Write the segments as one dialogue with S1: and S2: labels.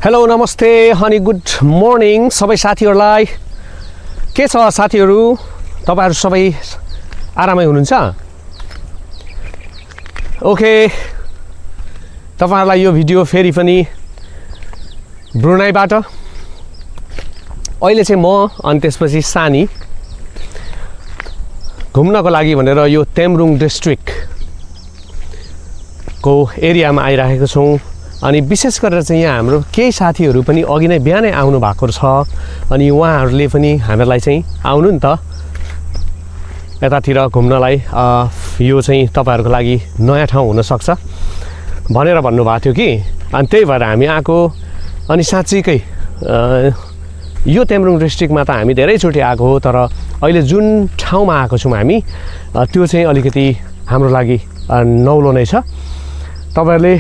S1: Hello नमस्ते अनि good morning सबै साथीहरूलाई के छ साथीहरू तपाईहरु सबै आरामै हुनुहुन्छ ओके तपाईहरुलाई यो भिडियो फेरि पनि ब्रुनाईबाट अहिले चाहिँ म अनि त्यसपछि सानी घुम्नको लागि भनेर यो तेम्रुङ डिस्ट्रिक्ट को एरियामा आइराखेको छौं अनि विशेष गरेर चाहिँ यहाँ हाम्रो केही साथीहरू पनि अघि नै बिहानै आउनु भएको छ अनि उहाँहरूले पनि हामीलाई चाहिँ आउनु नि त यतातिर घुम्नलाई यो चाहिँ तपाईहरुको लागि नयाँ ठाउँ हुन सक्छ भनेर भन्नु भएको थियो कि अनि त्यही भएर हामी आएको अनि साच्चैकै यो तेम्रुङ डिस्ट्रिक्टमा त हामी धेरै चोटि आएको हो तर अहिले जुन ठाउँमा आएको छौं हामी त्यो चाहिँ अलिकति हाम्रो लागि नौलो नै छ तपाईहरुले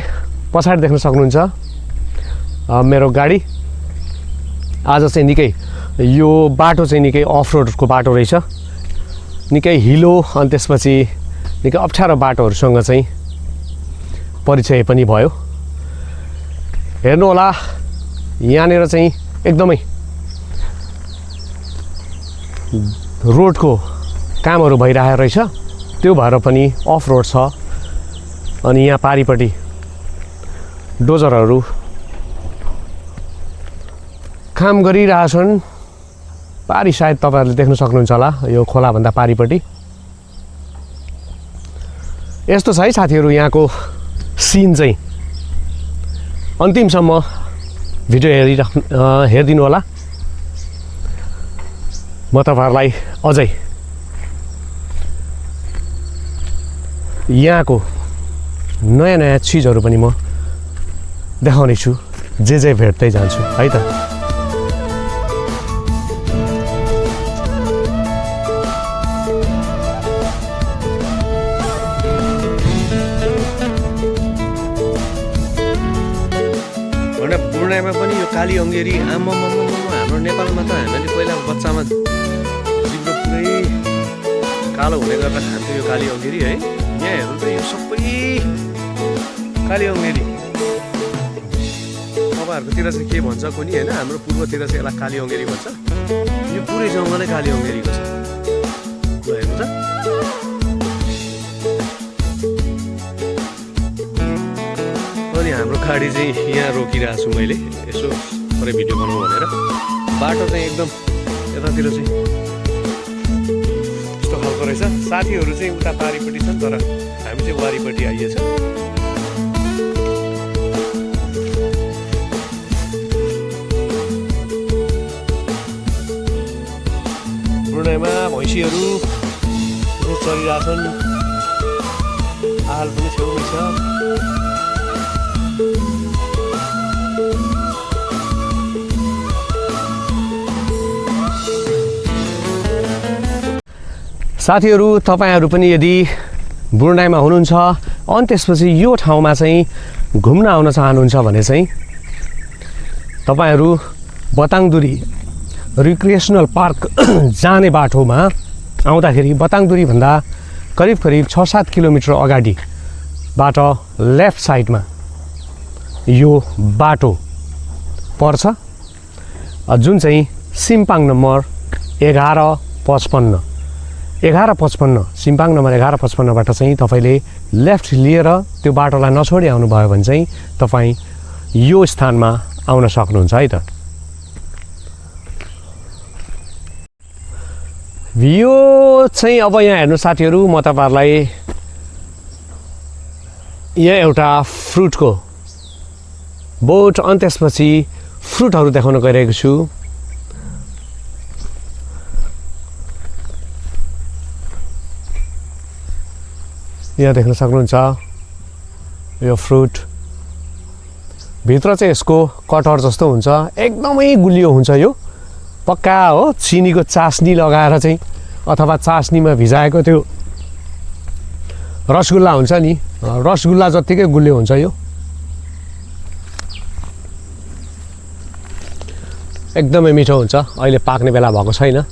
S1: पछाडी देख्न सक्नुहुन्छ मेरो गाडी आज चाहिँ निकै यो बाटो चाहिँ निकै अफ रोडको बाटो रहेछ निकै हिलो अनि त्यसपछि निकै अप्ठ्यारो बाटोहरुसँग चाहिँ परिचय पनि भयो हेर्नु होला यहाँनेर चाहिँ एकदमै रोडको कामहरु भइरहेको रहेछ त्यो भएर पनि अफ रोड छ अनि यहाँ पारीपट्टि डोजरहरु काम गरिरहेछन् पारी सायद तपाईहरुले देख्न सक्नुहुन्छ होला यो खोला भन्दा पारीपट्टि यस्तो छ है साथीहरु यहाँको सीन चाहिँ अन्तिमसम्म भिडियो हेर्दिनु होला म तपाईहरुलाई अझै यहाँको नयाँ नयाँ चीजहरु पनि म देखाउने छु जे भेट्दै जान्छु है त ब्रुनाईमा पनि यो काली अङ्गेरी हाम्रो नेपालमा त हामीले पहिला बच्चामा जिब्रो पुरै कालो हुने गरेर खान्थ्यो यो काली अङ्गेरी है यहाँ हेर्नु त यो सबै काली अङ्गेरी तपाईहरुकोतिर चाहिँ के भन्छ कुनी हैन हाम्रो पूर्वतिर चाहिँ यसलाई काली अङ्गेरी भन्छ यो पुरै जंगलै काली अङ्गेरीको छ ल हेर्नु त अनि हाम्रो गाडी चाहिँ यहाँ रोकिरहेको छु मैले यसो थोरै भिडियो बनाउँ भनेर बाटो चाहिँ एकदम यतातिर चाहिँ यस्तो खालको रहेछ साथीहरू चाहिँ उता पारीपट्टि छन् तर हामी चाहिँ वारीपट्टि आइएछ ब्रुनाईमा भैँसीहरू दुध चरिरहेछन् आहाल पनि छेउमै छ साथीहरू तपाईहरु पनि यदि ब्रुनाईमा हुनुहुन्छ अनि त्यसपछि यो ठाउँमा चाहिँ घुम्न आउन चाहनुहुन्छ भने चाहिँ तपाईहरु बताङदुरी रिक्रिएसनल पार्क जाने बाटोमा आउँदाखेरि बताङदुरी भन्दा करिब 6-7 किलोमिटर अगाडिबाट लेफ्ट साइडमा यो बाटो पर्छ जुन चाहिँ सिम्पाङ नम्बर 1155 सिम्पाङ नम्बर 1155 बाट चाहिँ तपाईले लेफ्ट लिएर त्यो बाटोलाई नछोडी आउनु भयो भने चाहिँ तपाई यो स्थानमा आउन सक्नुहुन्छ है त यो चाहिँ अब यहाँ हेर्नु साथीहरु म तपाईहरुलाई यहाँ एउटा फ्रुटको बोट अनि त्यसपछि फ्रुटहरु देखाउन गइरहेको छु यहाँ देख्न सक्नुहुन्छ यो फ्रुट भित्र चाहिँ यसको कटर जस्तो हुन्छ एकदमै गुलियो हुन्छ यो पक्का हो चिनीको चास्नी लगाएर चाहिँ अथवा चास्नीमा भिजाएको त्यो रसगुल्ला हुन्छ नि रसगुल्ला जतिकै गुलियो हुन्छ यो एकदमै मिठो हुन्छ अहिले पाक्ने बेला भएको छैन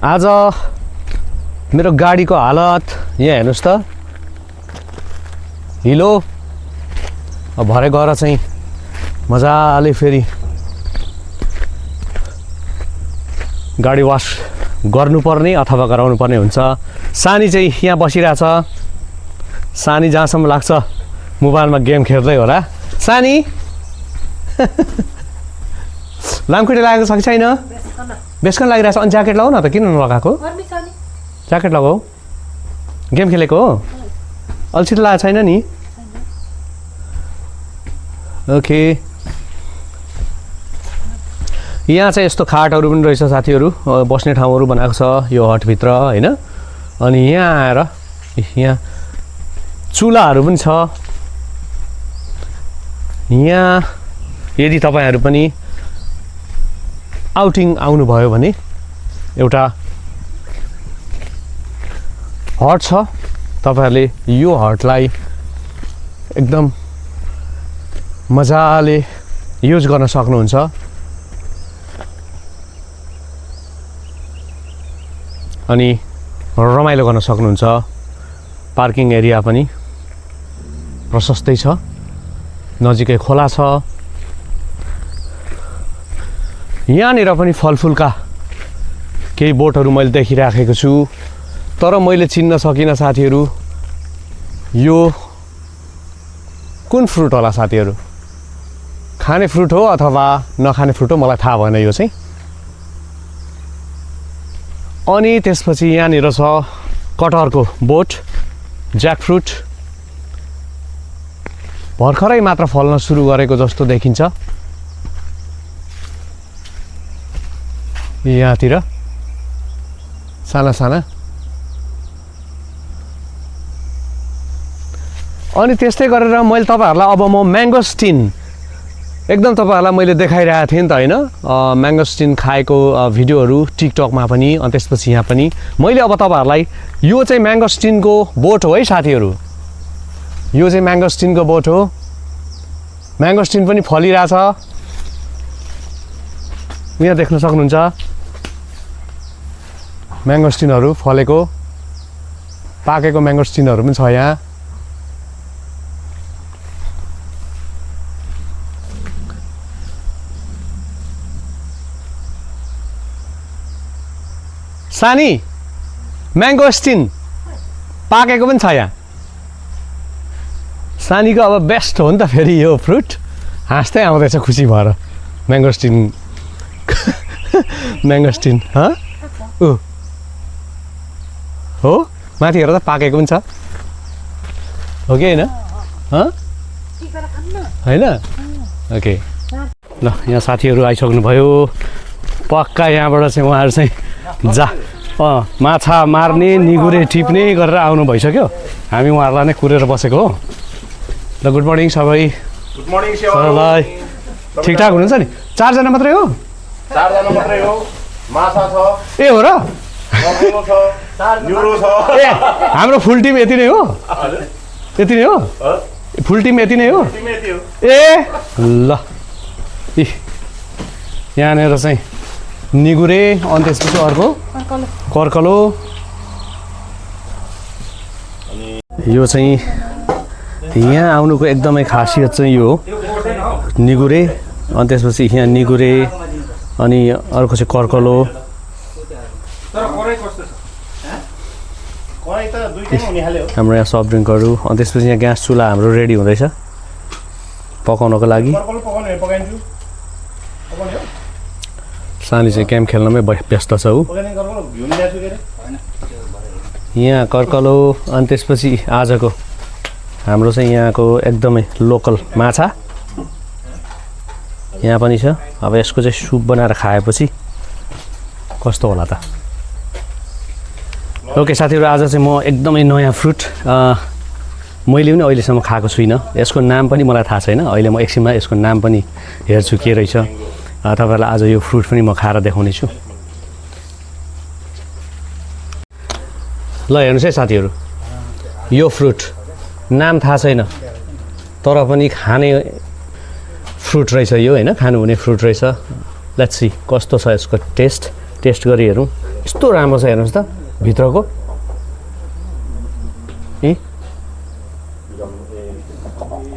S1: आज मेरो गाडीको हालत यहाँ हेर्नुहोस् त हिलो अब भरे गएर चाहिँ मजाले फेरि गाडी वास गर्नुपर्ने अथवा गराउनु पर्ने हुन्छ। सानी चाहिँ यहाँ बसिरहेछ। सानी जहाँसम्म लाग्छ मोबाइलमा गेम खेल्दै होला। सानी लामखुट्टे लागेको छ कि छैन? बेसकन लागिरहेछ। अनि ज्याकेट लगाऊ न त, किन नलगाएको? ज्याकेट लगाऊ। गेम खेलेको हो? अल्छी त लागेको छैन नि? ओके। यहाँ चाहिँ यस्तो खाटहरू पनि रहेछ साथीहरू, बस्ने ठाउँहरू बनाएको छ यो हटभित्र होइन। अनि यहाँ आएर यहाँ चुलाहरू पनि छ। यहाँ यदि तपाईँहरू पनि आउटिङ आउनुभयो भने एउटा हट छ, तपाईँहरूले यो हटलाई एकदम मजाले युज गर्न सक्नुहुन्छ। अनि रमाइलो गर्न सक्नुहुन्छ। पार्किङ एरिया पनि प्रशस्तै छ, नजिकै खोला छ। यहाँनिर पनि फलफुलका केही बोटहरू मैले देखिराखेको छु, तर मैले चिन्न सकिनँ साथीहरू यो कुन फ्रुट होला। साथीहरू खाने फ्रुट हो अथवा नखाने फ्रुट हो मलाई थाहा भएन यो चाहिँ। अनि त्यसपछि यहाँनिर छ कटहरको बोट, ज्याकफ्रुट भर्खरै मात्र फल्न सुरु गरेको जस्तो देखिन्छ यहाँतिर, साना साना। अनि त्यस्तै गरेर मैले तपाईँहरूलाई अब म म्याङ्गोस्टिन एकदम तपाईँहरूलाई मैले देखाइरहेको थिएँ नि त होइन, म्याङ्गोस्टिन खाएको भिडियोहरू टिकटकमा पनि। अनि त्यसपछि यहाँ पनि मैले अब तपाईँहरूलाई यो चाहिँ म्याङ्गोस्टिनको बोट हो है साथीहरू, यो चाहिँ म्याङ्गोस्टिनको बोट हो। म्याङ्गोस्टिन पनि फलिरहेछ, यहाँ देख्न सक्नुहुन्छ म्याङ्गोस्टिनहरू फलेको, पाकेको म्याङ्गोस्टिनहरू पनि छ यहाँ। सानी म्याङ्गोस्टिन पाकेको पनि छ यहाँ। सानीको अब बेस्ट हो नि त फेरि यो फ्रुट, हाँस्दै आउँदैछ खुसी भएर। म्याङ्गोस्टिन म्याङ्गोस्टिन हो माथि हेर त पाकेको पनि छ हो कि होइन? होइन? ओके ल, यहाँ साथीहरू आइसक्नुभयो पक्का। यहाँबाट चाहिँ उहाँहरू चाहिँ माछा मार्ने निगुरे टिप्ने गरेर आउनु भइसक्यो। हामी उहाँहरूलाई नै कुरेर बसेको हो। ल गुड मर्निङ सबै।
S2: गुड मर्निङ
S1: सबैलाई ठिकठाक हुनुहुन्छ नि? 4 जना मात्रै हो?
S2: 4 जना मात्रै हो। माछा छ,
S1: ए हो र?
S2: छ, न्युरो छ।
S1: ए हाम्रो फुल टिम यति नै हो? यति नै हो? फुल टिम यति नै हो? ए ल, यहाँनिर चाहिँ निगुरे, अनि त्यसपछि अर्को कर्कलो। यो चाहिँ यहाँ आउनुको एकदमै खासियत चाहिँ यो हो, निगुरे। अनि त्यसपछि यहाँ निगुरे, अनि अर्को चाहिँ कर्कलो। हाम्रो यहाँ सफ्ट ड्रिङ्कहरू, अनि त्यसपछि यहाँ ग्यास चुल्हा हाम्रो रेडी हुँदैछ पकाउनको लागि। सानी चाहिँ गेम खेल्नमै व्यस्त छ ऊ। यहाँ कर्कलो, अनि त्यसपछि आजको हाम्रो चाहिँ यहाँको एकदमै लोकल माछा यहाँ पनि छ। अब यसको चाहिँ सुप बनाएर खाएपछि कस्तो होला त। ओके साथीहरू, आज चाहिँ म एकदमै नयाँ फ्रुट मैले पनि अहिलेसम्म खाएको छुइनँ। यसको नाम पनि मलाई थाहा छैन। अहिले म एकछिनमा यसको नाम पनि हेर्छु के रहेछ। तपाईँहरूलाई आज यो फ्रुट पनि म खाएर देखाउने छु। ल हेर्नुहोस् है साथीहरू, यो फ्रुट नाम थाहा छैन तर पनि खाने फ्रुट रहेछ यो होइन, खानुहुने फ्रुट रहेछ। लेट्स सी कस्तो छ यसको टेस्ट गरी हेरौँ। यस्तो राम्रो छ हेर्नुहोस् त भित्रको।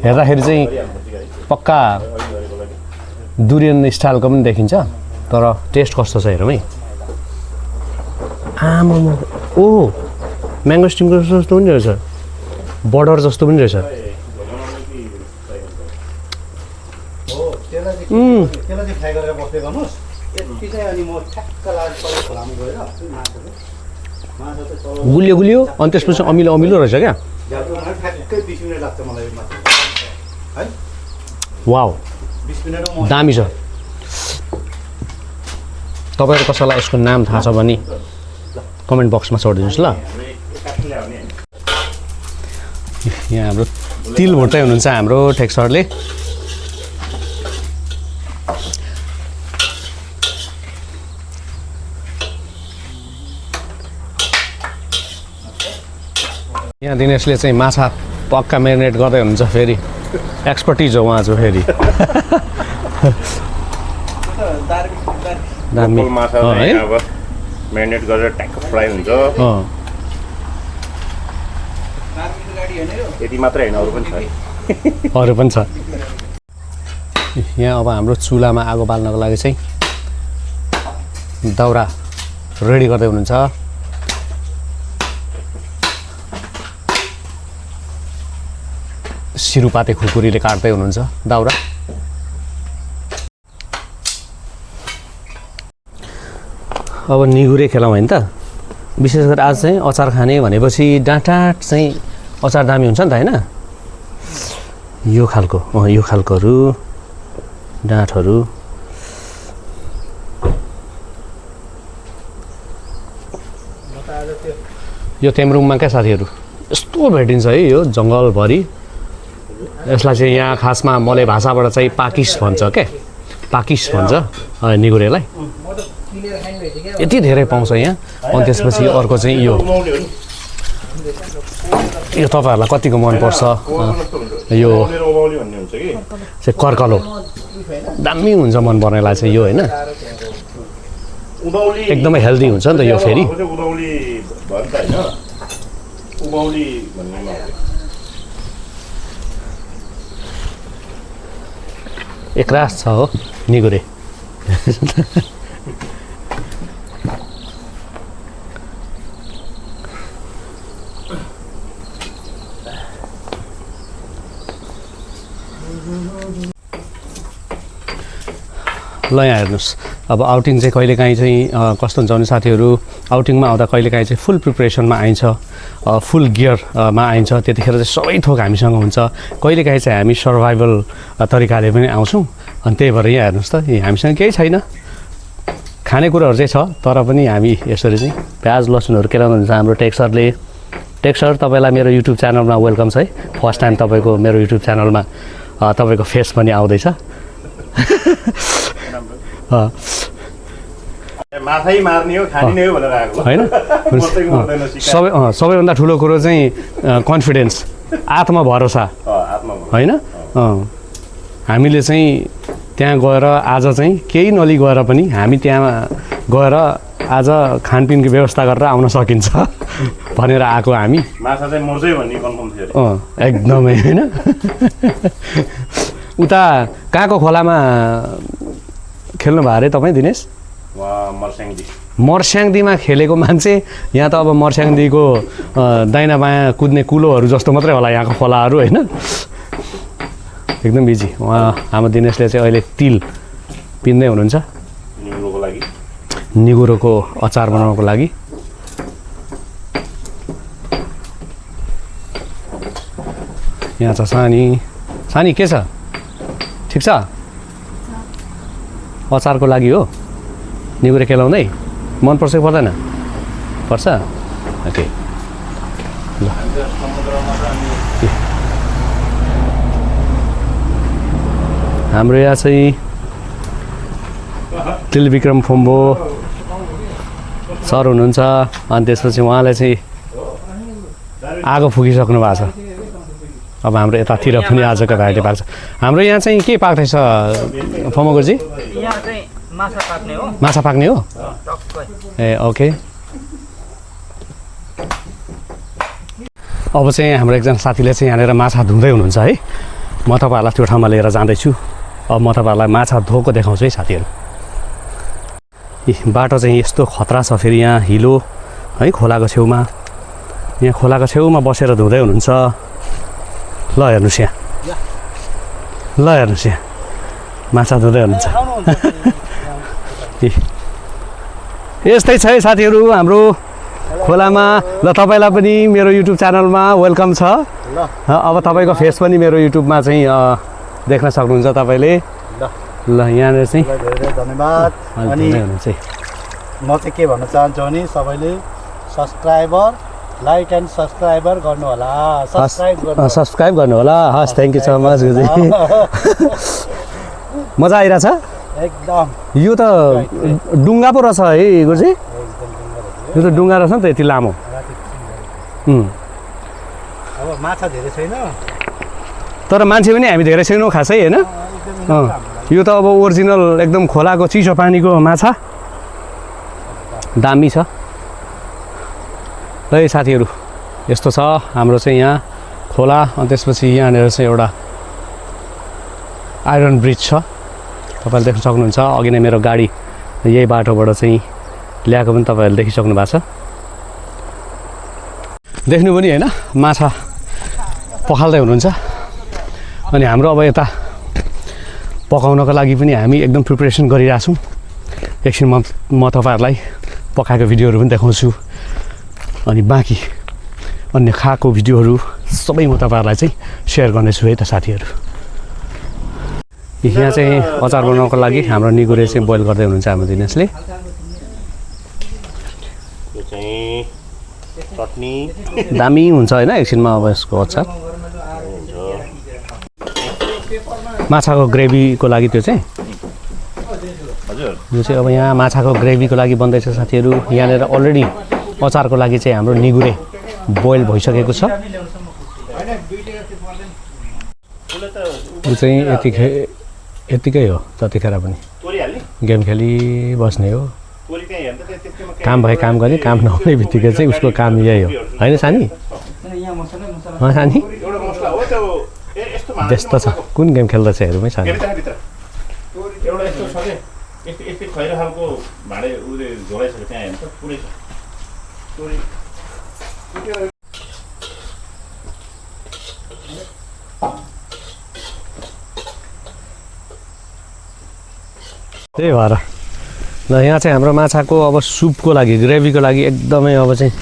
S1: हेर्दाखेरि चाहिँ पक्का डुरियन स्टाइलको पनि देखिन्छ, तर टेस्ट कस्तो छ हेरौँ है। आमा ओ म्याङ्गो स्टिमको जस्तो पनि रहेछ, बर्डर जस्तो पनि रहेछ। गुलियो अनि त्यसपछि अमिलो रहेछ क्या। वाउ दामी छ। तपाईँहरू कसैलाई यसको नाम थाहा छ भने कमेन्ट बक्समा छोडिदिनुहोस् ल। यहाँ हाम्रो तिल भुट्दै हुनुहुन्छ हाम्रो ठेक सरले। यहाँ दिनेशले चाहिँ माछा पक्का मेरिनेट गर्दै हुनुहुन्छ। फेरि एक्सपर्टिज हो उहाँ चाहिँ फेरि। दामी
S2: माछा चाहिँ अब मेरिनेट गरेर ट्याक्क फ्राई हुन्छ। यति मात्रै होइन, अरू पनि छ। यहाँ अब हाम्रो चुलामा आगो बाल्नको लागि चाहिँ
S1: दाउरा रेडी गर्दै हुनुहुन्छ। सिरुपाते खुकुरीले काट्दै हुनुहुन्छ दाउरा। अब निगुरे खेलाउँ होइन त। विशेष गरी आज चाहिँ अचार खाने भनेपछि डाँटाट चाहिँ अचार दामी हुन्छ नि त होइन। यो खालकोहरू डाँठहरू। यो तेम्रुङमा क्या साथीहरू यस्तो भेटिन्छ है यो जङ्गलभरि। यसलाई चाहिँ यहाँ खासमा मले भाषाबाट चाहिँ पाकिस भन्छ क्या, पाकिस भन्छ निगुरेलाई। यति धेरै पाउँछ यहाँ। अनि त्यसपछि अर्को चाहिँ यो तपाईँहरूलाई कतिको मनपर्छ यो चाहिँ कर्कलो। दामी हुन्छ मनपर्नेलाई चाहिँ यो होइन, एकदमै हेल्दी हुन्छ नि त यो। फेरि एकरास छ हो निगुरे। ल यहाँ हेर्नुहोस्, अब आउटिङ चाहिँ कहिलेकाहीँ चाहिँ कस्तो हुन्छ भने साथीहरू आउटिङमा आउँदा कहिलेकाहीँ चाहिँ फुल प्रिपरेसनमा आइन्छ, फुल गियरमा आइन्छ। त्यतिखेर चाहिँ सबै थोक हामीसँग हुन्छ। कहिलेकाहीँ चाहिँ हामी सर्भाइभल तरिकाले पनि आउँछौँ। अनि त्यही भएर यहाँ हेर्नुहोस् त, हामीसँग केही छैन, खानेकुराहरू चाहिँ छ तर पनि हामी यसरी चाहिँ प्याज लसुनहरू केलाउनुहुन्छ हाम्रो टेक सरले। टेक सर तपाईँलाई मेरो युट्युब च्यानलमा वेलकम छ है। फर्स्ट टाइम तपाईँको मेरो युट्युब च्यानलमा तपाईँको फेस पनि आउँदैछ।
S2: माछै मार्ने हो खाने हो भनेर आएको
S1: होइन। सबैभन्दा ठुलो कुरो चाहिँ कन्फिडेन्स, आत्मभरोसा होइन। हामीले चाहिँ त्यहाँ गएर आज चाहिँ केही नलि गएर पनि हामी त्यहाँ गएर आज खानपिनको व्यवस्था गरेर आउन सकिन्छ भनेर आएको हामी।
S2: माछा चाहिँ मर्छ भन्ने कन्फर्म थियो
S1: एकदमै होइन। उता कहाँको खोलामा खेल्नु भयो अरे तपाईँ दिनेश? मर्स्याङदीमा खेलेको मान्छे यहाँ त अब मर्स्याङदीको दाहिना बायाँ कुद्ने कुलोहरू जस्तो मात्रै होला यहाँको खोलाहरू होइन। एकदम बिजी। उहाँ हाम्रो दिनेशले चाहिँ अहिले तिल पिन्दै हुनुहुन्छ निगुरोको अचार बनाउनको लागि। यहाँ छ सानी। सानी के छ, ठिक छ?
S2: अचारको लागि हो निगुरे केलाउँदै मनपर्छ कि पर्दैन पर्छ ओके ल हाम्रो यहाँ चाहिँ त्रिविक्रम फोम्बो सर हुनुहुन्छ अनि त्यसपछि उहाँले चाहिँ आगो फुकिसक्नु भएको छ अब हाम्रो यतातिर पनि आजको भेराइटी पाक्छ हाम्रो यहाँ चाहिँ के पाक्दैछ फमगुरुजी
S3: यहाँ चाहिँ माछा पाक्ने हो
S2: माछा पाक्ने हो
S3: टक्कै
S2: ए ओके अब चाहिँ हाम्रो एकजना साथीले चाहिँ यहाँनिर माछा धुँदै हुनुहुन्छ है म तपाईँहरूलाई त्यो ठाउँमा लिएर जाँदैछु अब म तपाईँहरूलाई माछा धोएको देखाउँछु है साथीहरू बाटो चाहिँ यस्तो खतरा छ फेरि यहाँ हिलो है खोलाको छेउमा यहाँ खोलाको छेउमा बसेर धुँदै हुनुहुन्छ ल हेर्नुहोस् यहाँ ल हेर्नुहोस् यहाँ माछा धुँदै हुनुहुन्छ यस्तै छ है साथीहरू हाम्रो खोलामा ल तपाईँलाई पनि मेरो युट्युब च्यानलमा वेलकम छ अब तपाईँको फेस पनि मेरो युट्युबमा चाहिँ देख्न सक्नुहुन्छ तपाईँले ल यहाँनिर चाहिँ
S4: धेरै धन्यवाद अनि म चाहिँ के भन्न चाहन्छु भने सबैले लाइक एन्ड सब्सक्राइबर गर्नु होला
S2: सब्सक्राइब गर्नु होला हस् थ्याङ्क यू सो मच गुरुजी मजा आइरहेछ
S4: एकदम
S2: यो त डुङ्गा पो रहेछ है गुरुजी यो त डुङ्गा रहेछ नि त यति लामो
S4: अब माछा धेरै छैन
S2: तर मान्छे पनि हामी धेरै छैनौँ खासै होइन यो त अब ओरिजिनल एकदम खोलाको चिसो पानीको माछा दामी छ ल साथीहरू यस्तो छ हाम्रो चाहिँ यहाँ खोला अनि त्यसपछि यहाँनिर चाहिँ एउटा आइरन ब्रिज छ तपाईँले देख्न सक्नुहुन्छ अघि नै मेरो गाडी यही बाटोबाट चाहिँ ल्याएको पनि तपाईँहरूले देखिसक्नु भएको छ देख्नु पनि होइन माछा पखाल्दै हुनुहुन्छ अनि हाम्रो अब यता पकाउनको लागि पनि हामी एकदम प्रिपरेसन गरिरहेछौँ एकछिन म तपाईँहरूलाई पकाएको भिडियोहरू पनि देखाउँछु अनि बाँकी अन्य खाएको भिडियोहरू सबै म तपाईँहरूलाई चाहिँ सेयर गर्नेछु है त साथीहरू यहाँ चाहिँ अचार बनाउनको लागि हाम्रो निगुरे चाहिँ बोइल गर्दै हुनुहुन्छ हाम्रो दिनेशले दामी हुन्छ होइन एकछिनमा अब यसको अचार माछाको ग्रेभीको लागि त्यो चाहिँ यो चाहिँ अब यहाँ माछाको ग्रेभीको लागि बन्दैछ साथीहरू यहाँनिर अलरेडी अचारको लागि चाहिँ हाम्रो निगुरे बोइल भइसकेको छ यो चाहिँ यतिकै हो जतिखेर पनि गेम खेली बस्ने हो काम भए काम गर्ने काम नहुने बित्तिकै चाहिँ उसको काम यही हो होइन सानी सानी त्यस्तो छ कुन गेम खेल्दैछ हेरौँ है सानी त्यही भएर ल यहाँ चाहिँ हाम्रो माछाको अब सुपको लागि ग्रेभीको लागि एकदमै अब चाहिँ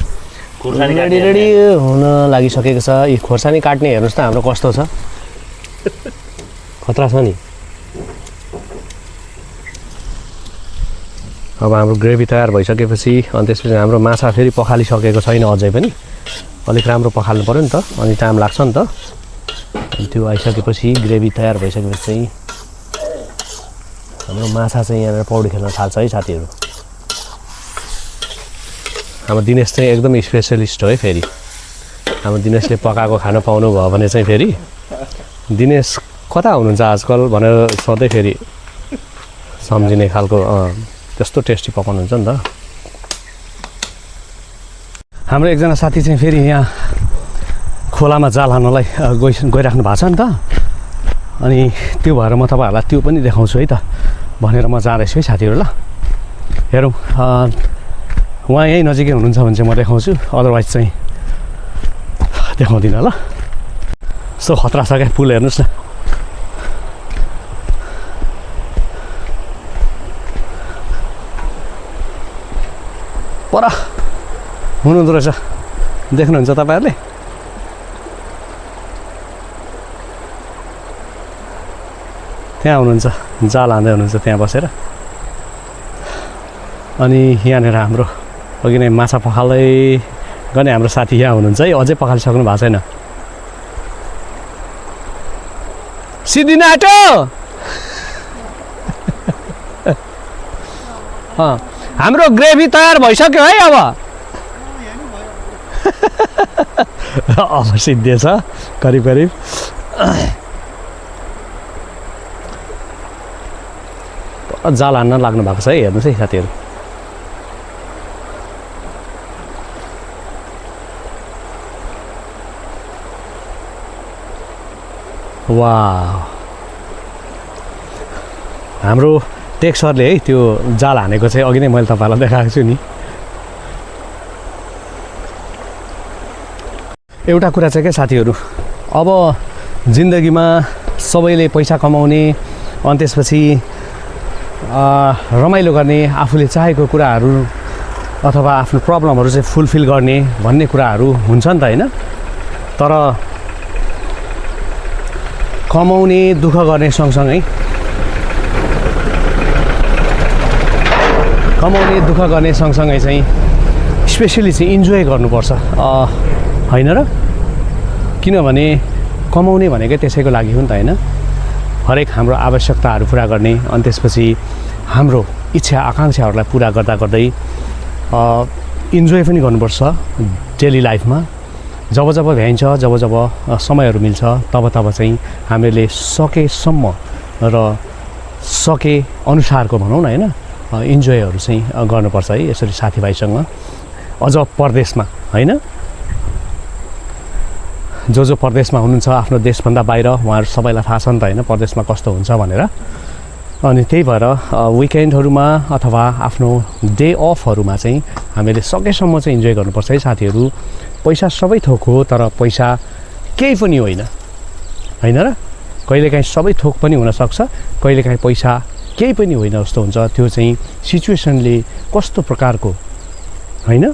S2: रेडी हुन लागिसकेको छ यी खोर्सानी काट्ने हेर्नुहोस् त हाम्रो कस्तो छ खतरा छ नि अब हाम्रो ग्रेभी तयार भइसकेपछि अनि त्यसपछि हाम्रो माछा फेरि पखालिसकेको छैन अझै पनि अलिक राम्रो पखाल्नु पऱ्यो नि त अनि टाइम लाग्छ नि त त्यो आइसकेपछि ग्रेभी तयार भइसकेपछि चाहिँ हाम्रो माछा चाहिँ यहाँनिर पौडी खेल्न थाल्छ है साथीहरू हाम्रो दिनेश चाहिँ एकदम स्पेसलिस्ट हो है फेरि हाम्रो दिनेशले पकाएको खाना पाउनु भयो भने चाहिँ फेरि दिनेश कता हुनुहुन्छ आजकल भनेर सधैँ फेरि सम्झिने खालको त्यस्तो टेस्टी पकाउनुहुन्छ नि त हाम्रो एकजना साथी चाहिँ फेरि यहाँ खोलामा जाल हान्नलाई गइराख्नु भएको छ नि त अनि त्यो भएर म तपाईँहरूलाई त्यो पनि देखाउँछु है त भनेर म जाँदैछु है साथीहरू ल हेरौँ उहाँ यहीँ नजिकै हुनुहुन्छ भने चाहिँ म देखाउँछु अदरवाइज चाहिँ देखाउँदिनँ ल यस्तो खतरा छ क्या पुल हेर्नुहोस् न पर हुनुहुँदो रहेछ देख्नुहुन्छ तपाईँहरूले त्यहाँ हुनुहुन्छ जाल हान्दै हुनुहुन्छ त्यहाँ बसेर अनि यहाँनिर हाम्रो अघि नै माछा पखाल्दै गर्ने हाम्रो साथी यहाँ हुनुहुन्छ है, अझै पखालिसक्नु भएको छैन। सिद्धिन आँट्यो हाम्रो ग्रेभी तयार भइसक्यो है अब। अब सिद्धिएछ करिब करिब। जाल हान्न लाग्नु भएको छ है, हेर्नुहोस् है साथीहरू। वाह, हाम्रो टेक सरले है त्यो जाल हानेको चाहिँ अघि नै मैले तपाईँलाई देखाएको छु नि। एउटा कुरा चाहिँ क्या साथीहरू, अब जिन्दगीमा सबैले पैसा कमाउने अनि त्यसपछि रमाइलो गर्ने, आफूले चाहेको कुराहरू अथवा आफ्नो प्रब्लमहरू चाहिँ फुलफिल गर्ने भन्ने कुराहरू हुन्छ नि त होइन। तर कमाउने दुःख गर्ने सँगसँगै चाहिँ स्पेसली चाहिँ इन्जोय गर्नुपर्छ होइन र। किनभने कमाउने भनेकै त्यसैको लागि हो नि त होइन। हरेक हाम्रो आवश्यकताहरू पुरा गर्ने अनि त्यसपछि हाम्रो इच्छा आकाङ्क्षाहरूलाई पुरा गर्दा गर्दै इन्जोय पनि गर्नुपर्छ डेली लाइफमा। जब जब भ्याइन्छ, जब जब समयहरू मिल्छ, तब तब चाहिँ हामीले सकेसम्म र सके अनुसारको भनौँ न होइन इन्जोयहरू चाहिँ गर्नुपर्छ है यसरी साथीभाइसँग। अझ परदेशमा होइन, जो परदेशमा हुनुहुन्छ आफ्नो देशभन्दा बाहिर, उहाँहरू सबैलाई थाहा छ नि त होइन परदेशमा कस्तो हुन्छ भनेर। अनि त्यही भएर विकेन्डहरूमा अथवा आफ्नो डे अफहरूमा चाहिँ हामीले सकेसम्म चाहिँ इन्जोय गर्नुपर्छ है साथीहरू। पैसा सबै थोक हो, तर पैसा केही पनि होइन होइन र। कहिलेकाहीँ सबै थोक पनि हुनसक्छ, कहिलेकाहीँ पैसा केही पनि होइन जस्तो हुन्छ। त्यो चाहिँ सिचुएसनले कस्तो प्रकारको होइन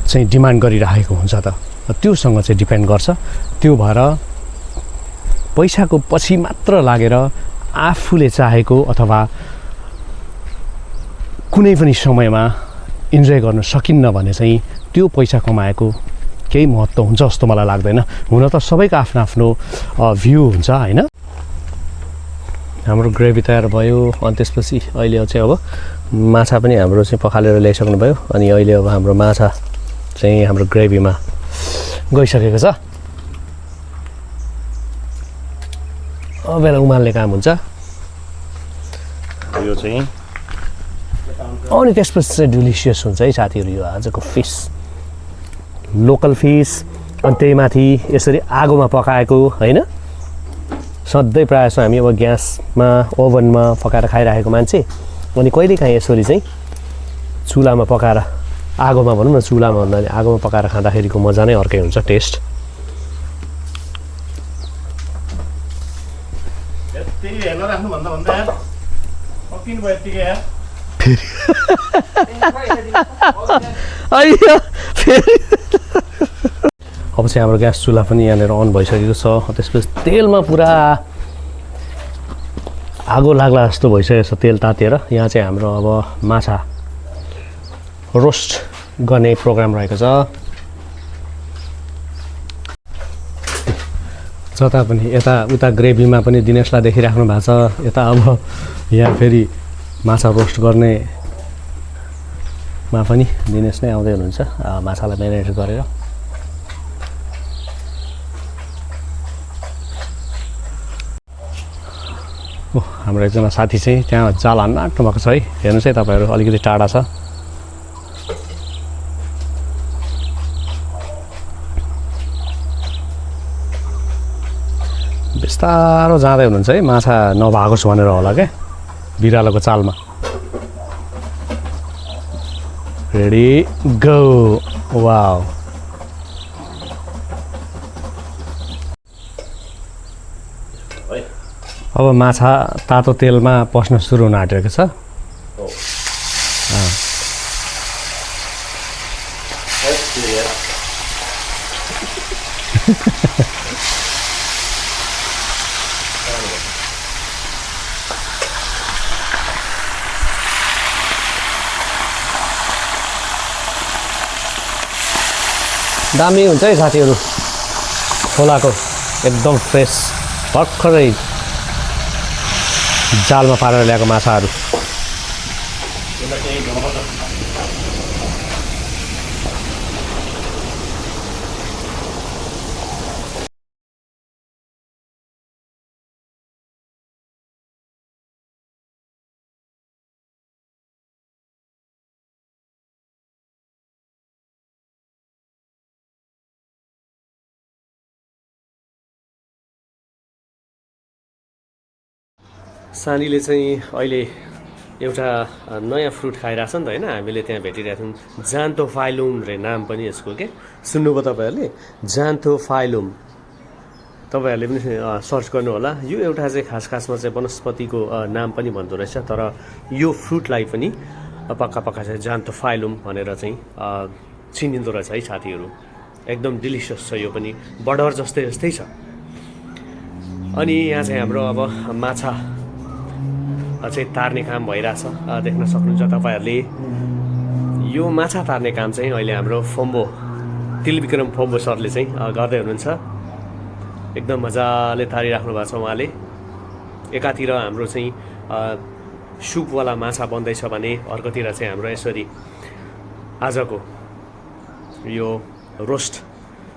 S2: चाहिँ डिमान्ड गरिरहेको हुन्छ त त्योसँग चाहिँ डिपेन्ड गर्छ। त्यो भएर पैसाको पछि मात्र लागेर आफूले चाहेको अथवा कुनै पनि समयमा इन्जोय गर्न सकिन्न भने चाहिँ त्यो पैसा कमाएको केही महत्त्व हुन्छ जस्तो मलाई लाग्दैन। हुन त सबैको आफ्नो आफ्नो भ्यू हुन्छ होइन। हाम्रो ग्रेभी तयार भयो अनि त्यसपछि अहिले चाहिँ अब माछा पनि हाम्रो चाहिँ पखालेर ल्याइसक्नु भयो। अनि अहिले अब हाम्रो माछा चाहिँ हाम्रो ग्रेभीमा गइसकेको छ। अब बेला उमाल्ने काम हुन्छ
S4: यो चाहिँ।
S2: अनि त्यसपछि चाहिँ डिलिसियस हुन्छ है साथीहरू। यो आजको फिस लोकल फिस, अनि त्यही माथि यसरी आगोमा पकाएको होइन। सधैँ प्रायः जस्तो हामी अब ग्यासमा ओभनमा पकाएर खाइरहेको मान्छे, अनि कहिलेकाहीँ यसरी चाहिँ चुलामा पकाएर, आगोमा भनौँ न, चुलामा भन्दा आगोमा पकाएर खाँदाखेरिको मजा नै अर्कै हुन्छ टेस्ट। अब चाहिँ हाम्रो ग्यास चुल्हा पनि यहाँनिर अन भइसकेको छ। त्यसपछि तेलमा पुरा आगो लाग्ला जस्तो भइसकेको छ, तेल तातेर। यहाँ चाहिँ हाम्रो अब माछा रोस्ट गर्ने प्रोग्राम रहेको छ। जता पनि यता उता ग्रेभीमा पनि दिनेशलाई देखिराख्नु भएको छ, यता अब यहाँ फेरि माछा रोस्ट गर्नेमा पनि दिनेश नै आउँदै हुनुहुन्छ माछालाई म्यारिनेट गरेर। हाम्रो एकजना साथी चाहिँ त्यहाँ जाल हान्न आँट्नु भएको छ है। हेर्नुहोस् है तपाईँहरू, अलिकति टाढा छ। बिस्तारो जाँदै हुनुहुन्छ है, माछा नभएको छ भनेर होला क्या बिरालोको चालमा। Ready go. वाउ, अब माछा तातो तेलमा पस्न सुरु हुन आँटेको छ।
S1: दामी हुन्छ है साथीहरू खोलाको एकदम फ्रेस भर्खरै जालमा पारेर ल्याएको माछाहरू सानीले चाहिँ अहिले एउटा नयाँ फ्रुट खाइरहेछ नि त होइन हामीले त्यहाँ भेटिरहेको थियौँ जान्थोफाइलुम रे नाम पनि यसको के सुन्नुभयो तपाईँहरूले जान्थोफाइलुम तपाईँहरूले पनि सर्च गर्नु होला यो एउटा चाहिँ खासमा चाहिँ वनस्पतिको नाम पनि भन्दो रहेछ तर यो फ्रुटलाई पनि पक्का चाहिँ जान्थोफाइलुम भनेर चाहिँ चिनिँदो रहेछ है साथीहरू एकदम डिलिसियस छ यो पनि बडर जस्तै छ अनि यहाँ चाहिँ हाम्रो अब माछा चाहिँ तार्ने काम भइरहेछ देख्न सक्नुहुन्छ तपाईँहरूले यो माछा तार्ने काम चाहिँ अहिले हाम्रो फोम्बो तिलविक्रम फोम्बो सरले चाहिँ गर्दै हुनुहुन्छ एकदम मजाले तारिराख्नु भएको छ उहाँले एकातिर हाम्रो चाहिँ सुपवाला माछा बन्दैछ भने अर्कोतिर चाहिँ हाम्रो यसरी आजको यो रोस्ट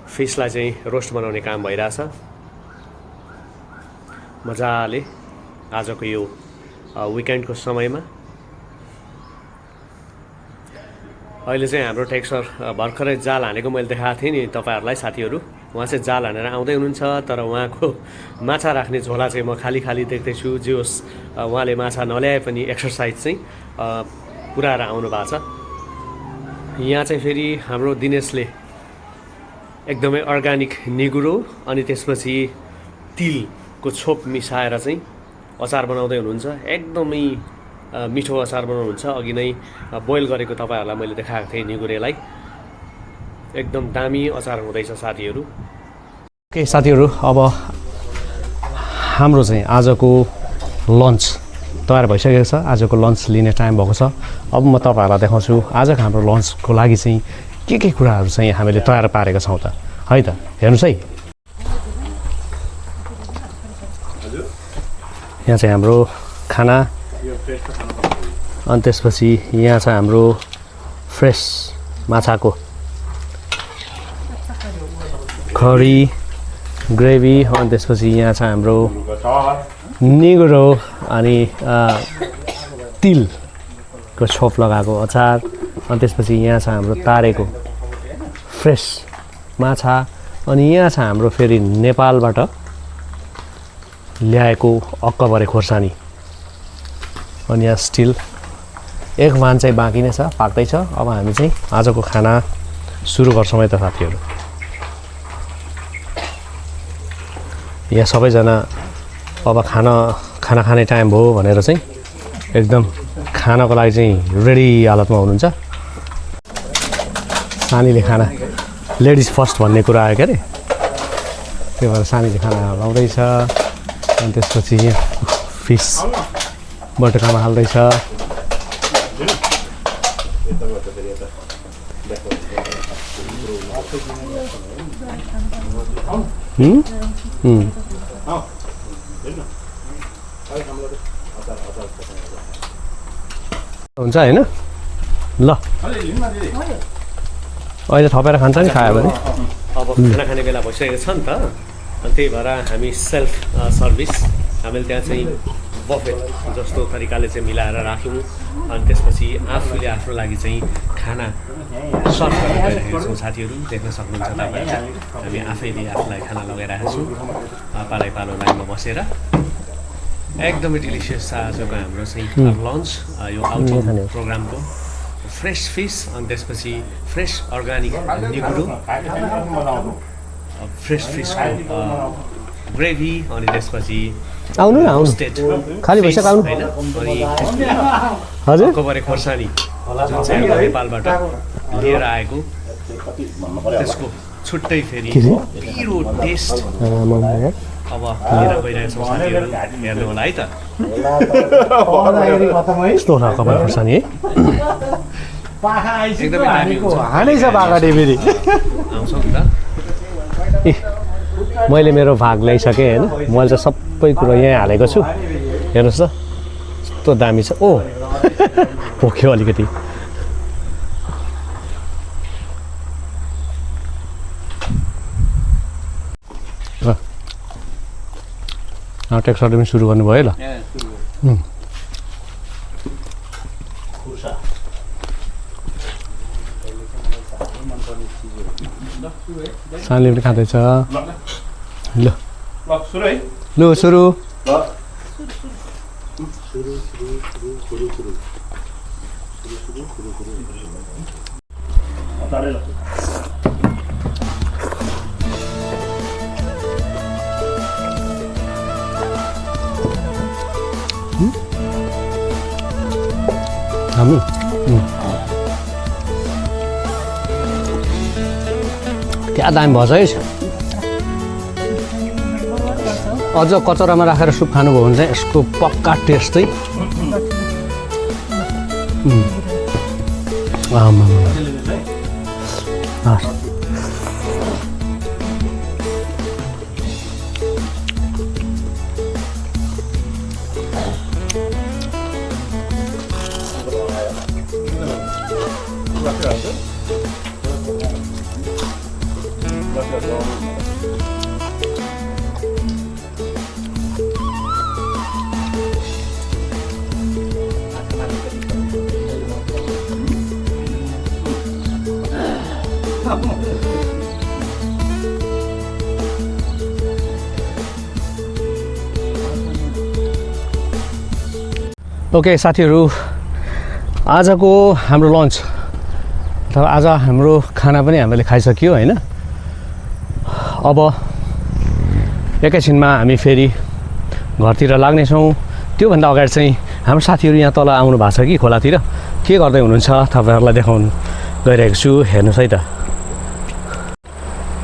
S1: फिसलाई चाहिँ रोस्ट बनाउने काम भइरहेछ मजाले आजको यो विकेन्डको समयमा अहिले चाहिँ हाम्रो टेक्सर भर्खरै जाल हानेको मैले देखाएको थिएँ नि तपाईँहरूलाई साथीहरू उहाँ चाहिँ जाल हानेर आउँदै हुनुहुन्छ तर उहाँको माछा राख्ने झोला चाहिँ म खाली देख्दैछु जे होस् उहाँले माछा नल्याए पनि एक्सर्साइज चाहिँ पुऱ्याएर आउनु भएको छ यहाँ चाहिँ फेरि हाम्रो दिनेशले एकदमै अर्ग्यानिक निगुरो अनि त्यसपछि तिलको छोप मिसाएर चाहिँ अचार बनाउँदै हुनुहुन्छ एकदमै मिठो अचार बनाउनुहुन्छ अघि नै बोइल गरेको तपाईँहरूलाई मैले देखाएको थिएँ निगुरेलाई एकदम दामी अचार हुँदैछ साथीहरू
S2: ओके साथीहरू अब हाम्रो चाहिँ आजको लन्च तयार भइसकेको छ आजको लन्च लिने टाइम भएको छ अब म तपाईँहरूलाई देखाउँछु आजको हाम्रो लन्चको लागि चाहिँ के कुराहरू चाहिँ हामीले तयार पारेका छौँ त है त हेर्नुहोस् है यहाँ चाहिँ हाम्रो खाना अनि त्यसपछि यहाँ छ हाम्रो फ्रेस माछाको करी ग्रेभी अनि त्यसपछि यहाँ छ हाम्रो निगुरो अनि तिलको छोप लगाएको अचार अनि त्यसपछि यहाँ छ हाम्रो तारेको फ्रेस माछा अनि यहाँ छ हाम्रो फेरि नेपालबाट ल्याएको अक्कबरे खोर्सानी अनि यहाँ स्टिल एक वान चाहिँ बाँकी नै छ पाक्दैछ अब हामी चाहिँ आजको खाना सुरु गर्छौँ है त साथीहरू यहाँ सबैजना अब खाना खाने टाइम भयो भनेर चाहिँ एकदम खानको लागि चाहिँ रेडी हालतमा हुनुहुन्छ सानीले खाना लेडिज फर्स्ट भन्ने कुरा आयो क्या अरे त्यही भएर सानीले खाना लाउँदैछ अनि त्यसपछि यहाँ फिस बटुकामा हाल्दैछ हुन्छ होइन ल अहिले थपेर खान्छ नि खायो भने
S1: अब खाना खाने बेला भइसकेको छ नि त अनि त्यही भएर हामी सेल्फ सर्भिस हामीले त्यहाँ चाहिँ बफेट जस्तो तरिकाले चाहिँ मिलाएर राख्यौँ अनि त्यसपछि आफूले आफ्नो लागि चाहिँ खाना सर्भ गर्न गइरहेका छौँ साथीहरू देख्न सक्नुहुन्छ तपाईँहरूले हामी आफैले आफूलाई खाना लगाइरहेका छौँ पालो लाइनमा बसेर एकदमै डिलिसियस छ आजको हाम्रो चाहिँ लन्च यो आउटिङ प्रोग्रामको फ्रेस फिस अनि त्यसपछि फ्रेस अर्ग्यानिक निगुरो फ्रेस फिसको ग्रेभी अनि त्यसपछि
S2: आउनु न आउनु खाली भइसक्यो आउनु
S1: होइन अनि
S2: हजुर
S1: अक्कबरे खोर्सानी जुन चाहिँ हाम्रो नेपालबाट लिएर आएको त्यसको छुट्टै फेरि पिरो टेस्ट अब लिएर गइरहेको छौँ साथीहरू हेर्नु होला है त
S2: यस्तो होला कपाल खोर्सानी है
S1: एकदमै दामी हुन्छ
S4: हानै छ बाघाटे फेरि
S1: आउँछौँ नि त ए मैले मेरो भाग ल्याइसकेँ होइन मैले चाहिँ सबै कुरो यहीँ हालेको छु हेर्नुहोस् त कस्तो दामी छ ओ पोख्यो अलिकति टेक्स्टरले पनि सुरु गर्नुभयो ल सानले पनि खाँदैछ ल लु सुरु हामी क्या दामी भएछ है अझ कचौरामा राखेर सुप खानुभयो भने चाहिँ यसको पक्का टेस्ट चाहिँ ओके साथीहरू आजको हाम्रो लन्च अथवा आज हाम्रो खाना पनि हामीले खाइसक्यो होइन अब एकैछिनमा हामी फेरि घरतिर लाग्नेछौँ त्योभन्दा अगाडि चाहिँ हाम्रो साथीहरू यहाँ तल आउनु भएको छ कि खोलातिर के गर्दै हुनुहुन्छ तपाईँहरूलाई देखाउनु गइरहेको छु हेर्नुहोस् है त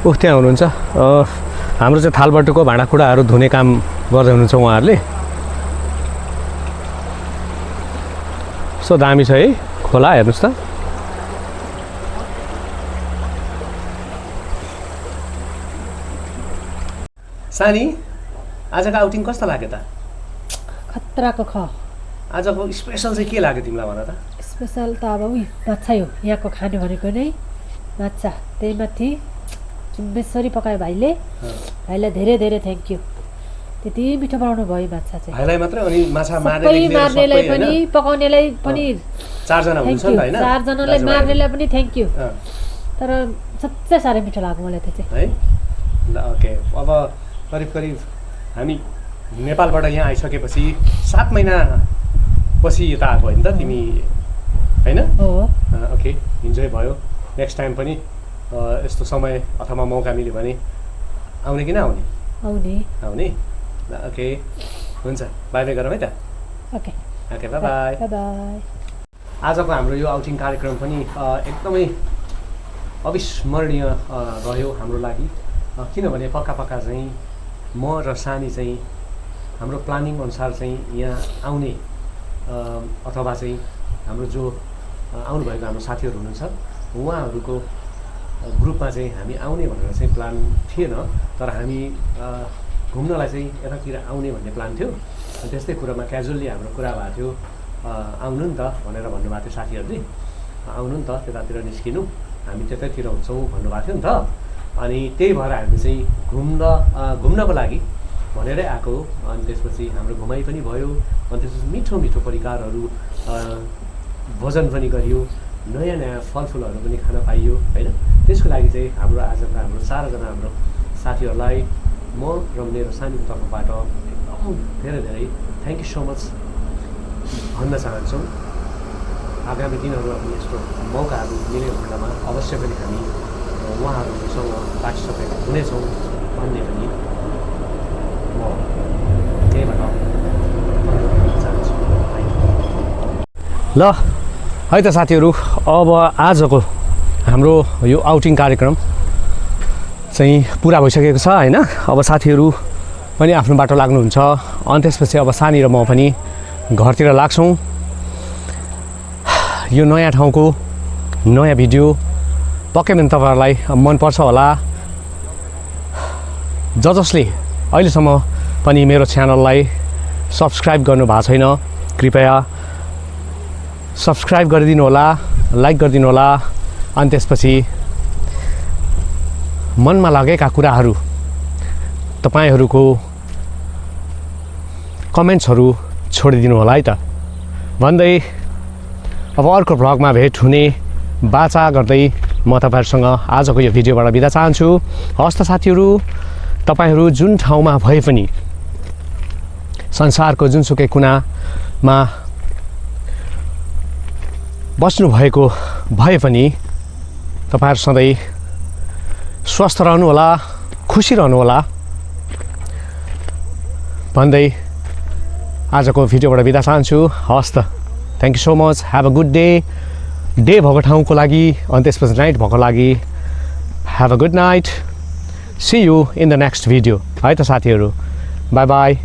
S1: ऊ त्यहाँ हुनुहुन्छ हाम्रो चाहिँ थालबटुको भाँडाकुँडाहरू धुने काम गर्दै हुनुहुन्छ उहाँहरूले कस्तो दामी छ है खोला हेर्नुहोस् त सानी आजको आउटिङ कस्तो लाग्यो त
S5: खतराको ख
S1: आजको स्पेसल चाहिँ के लाग्यो तिमीलाई भन त
S5: स्पेसल त अब उही माछा हो यहाँको खाने भनेको नै माछा त्यही माथि बेसरी पकायो भाइले भाइलाई धेरै धेरै थ्याङ्क यू त्यति मिठो बनाउनु भयो माछा चाहिँ
S1: भाइलाई मात्र अनि माछा
S5: मार्नेलाई पनि पकाउनेलाई पनि
S1: चारजना हुनुहुन्छ नि हैन
S5: चारजनालाई मार्नेलाई पनि थ्याङ्क यू तर सच्चै साह्रै मिठो लाग्यो मलाई त्यो चाहिँ
S1: है ल ओके अब करिब हामी नेपालबाट यहाँ आइसकेपछि 7 महिना पछि यता आएको होइन त तिमी हैन
S5: हो
S1: ओके इन्जोय भयो नेक्स्ट टाइम पनि यस्तो समय अथवा मौका मिल्यो भने आउने कि नआउने आउने ल ओके हुन्छ बाई बाई गरौँ है त
S5: okay
S1: okay by by
S5: by by
S1: आजको हाम्रो यो आउटिङ कार्यक्रम पनि एकदमै अविस्मरणीय रह्यो हाम्रो लागि किनभने पक्का चाहिँ म र सानी चाहिँ हाम्रो प्लानिङ अनुसार चाहिँ यहाँ आउने अथवा चाहिँ हाम्रो जो आउनुभएको हाम्रो साथीहरू हुनुहुन्छ उहाँहरूको ग्रुपमा चाहिँ हामी आउने भनेर चाहिँ प्लान थिएन तर हामी घुम्नलाई चाहिँ यतातिर आउने भन्ने प्लान थियो त्यस्तै कुरामा क्याजुअल्ली हाम्रो कुरा भएको थियो आउनु नि त भनेर भन्नुभएको थियो साथीहरूले आउनु नि त त्यतातिर निस्किनु हामी त्यतैतिर हुन्छौँ भन्नुभएको थियो नि त अनि त्यही भएर हामी चाहिँ घुम्नको लागि भनेरै आएको अनि त्यसपछि हाम्रो घुमाइ पनि भयो अनि त्यसपछि मिठो मिठो परिकारहरू भोजन पनि गरियो नयाँ नयाँ फलफुलहरू पनि खान पाइयो होइन त्यसको लागि चाहिँ हाम्रो आजको हाम्रो 4जना हाम्रो साथीहरूलाई म र मेरो सानीको तर्फबाट एकदम धेरै धेरै थ्याङ्क यू सो मच भन्न चाहन्छौँ आगामी दिनहरूमा पनि यस्तो मौकाहरू मिलेको खण्डमा अवश्य पनि हामी उहाँहरूसँग पार्टिसिपेट हुनेछौँ भन्ने पनि म त्यहीबाट चाहन्छु ल है त साथीहरू अब आजको हाम्रो यो आउटिङ कार्यक्रम चाहिँ पुरा भइसकेको छ होइन अब साथीहरू पनि आफ्नो बाटो लाग्नुहुन्छ अनि त्यसपछि अब सानी र म पनि घरतिर लाग्छौँ यो नयाँ ठाउँको नयाँ भिडियो
S2: पक्कै पनि तपाईँहरूलाई मनपर्छ होला। जसले अहिलेसम्म पनि मेरो च्यानललाई सब्सक्राइब गर्नु भएको छैन, कृपया सब्सक्राइब गरिदिनु होला, लाइक गरिदिनु होला। अनि त्यसपछि मनमा लागेका कुराहरू तपाईँहरूको कमेन्ट्सहरू छोडिदिनु होला है त भन्दै अब अर्को भ्लगमा भेट हुने बाचा गर्दै म तपाईँहरूसँग आजको यो भिडियोबाट बिदा चाहन्छु। हवस् त साथीहरू, तपाईँहरू जुन ठाउँमा भए पनि संसारको जुनसुकै कुनामा बस्नुभएको भए पनि तपाईँहरू सधैँ स्वस्थ रहनुहोला, खुसी रहनुहोला भन्दै आजको भिडियोबाट बिदा चाहन्छु। हवस् त, thank you so much, have a good day भएको ठाउँको लागि अनि त्यसपछि नाइट भएको लागि have a good night, see you in the next video है त साथीहरू, बाई बाई।